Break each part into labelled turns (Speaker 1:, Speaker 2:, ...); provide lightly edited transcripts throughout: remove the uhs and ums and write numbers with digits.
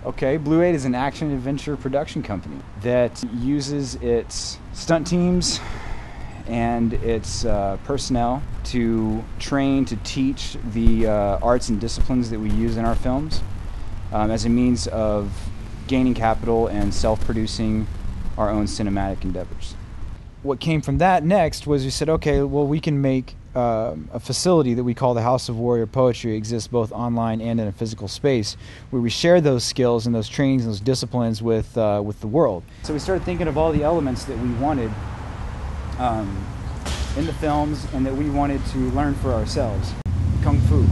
Speaker 1: Okay, BLUE8 is an action-adventure production company that uses its stunt teams and its personnel to train, to teach the arts and disciplines that we use in our films as a means of gaining capital and self-producing our own cinematic endeavors. What came from that next was we said, okay, well, we can make a facility that we call the House of Warrior Poetry exist both online and in a physical space where we share those skills and those trainings and those disciplines with the world. So we started thinking of all the elements that we wanted in the films and that we wanted to learn for ourselves. Kung Fu.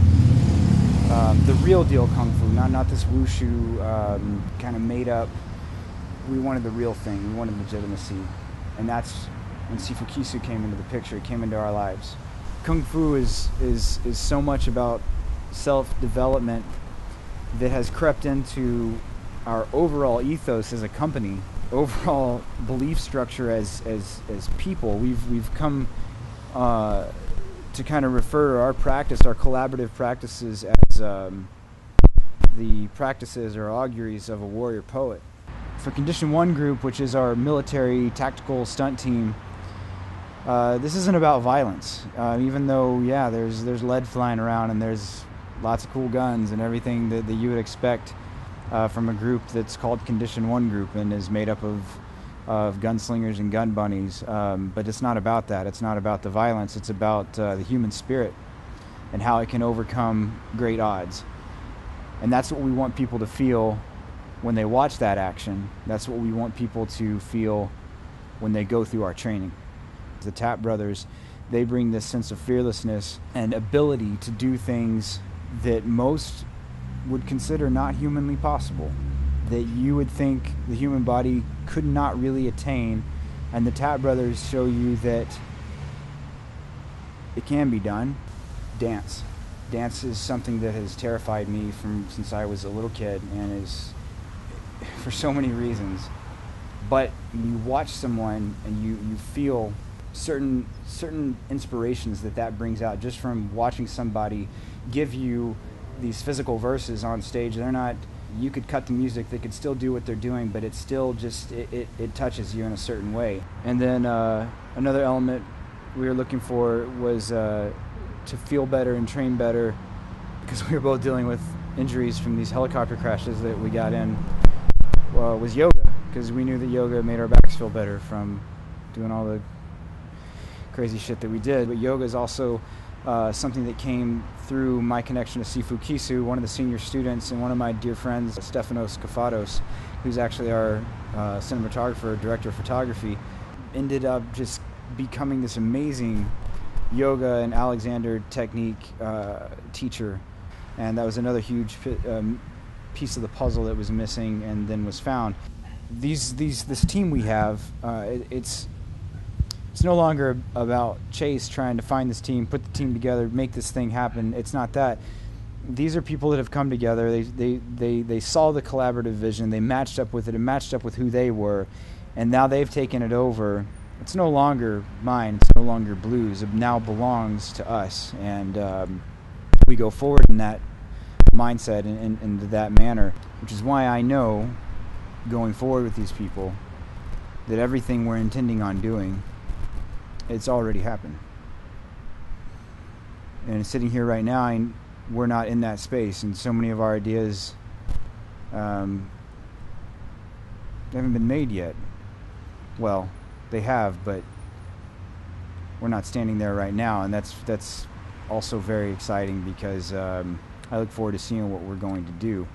Speaker 1: The real deal Kung Fu, not this wushu kind of made up. We wanted the real thing. We wanted legitimacy. And that's when Sifu Kisu came into the picture. It came into our lives. Kung Fu is so much about self-development that has crept into our overall ethos as a company, overall belief structure as people. We've come to kind of refer to our practice, our collaborative practices, as the practices or auguries of a warrior poet. For Condition 1 group, which is our military tactical stunt team, this isn't about violence. Even though, yeah, there's lead flying around and there's lots of cool guns and everything that you would expect from a group that's called Condition 1 group and is made up of gunslingers and gun bunnies. But it's not about that. It's not about the violence. It's about the human spirit and how it can overcome great odds. And that's what we want people to feel when they watch that action. That's what we want people to feel when they go through our training. The Tap brothers, they bring this sense of fearlessness and ability to do things that most would consider not humanly possible, that you would think the human body could not really attain. And the Tap brothers show you that it can be done. Dance is something that has terrified me since I was a little kid, and is for so many reasons. But you watch someone and you feel certain inspirations that brings out just from watching somebody give you these physical verses on stage. They're not, you could cut the music, they could still do what they're doing, but it's still just, it touches you in a certain way. And then another element we were looking for was to feel better and train better, because we were both dealing with injuries from these helicopter crashes that we got in. Was yoga, because we knew that yoga made our backs feel better from doing all the crazy shit that we did. But yoga is also something that came through my connection to Sifu Kisu, one of the senior students and one of my dear friends, Stefanos Kafatos, who's actually our cinematographer, director of photography, ended up just becoming this amazing yoga and Alexander technique teacher. And that was another huge piece of the puzzle that was missing and then was found. This team we have, it's no longer about Chase trying to find this team, put the team together, make this thing happen. It's not that. These are people that have come together. They saw the collaborative vision. They matched up with it and matched up with who they were, and now they've taken it over. It's no longer mine. It's no longer Blue's. It now belongs to us, and we go forward in that mindset and into that manner, which is why I know going forward with these people that everything we're intending on doing, it's already happened. And sitting here right now, we're not in that space, and so many of our ideas haven't been made yet. Well, they have, but we're not standing there right now, and that's also very exciting, because I look forward to seeing what we're going to do.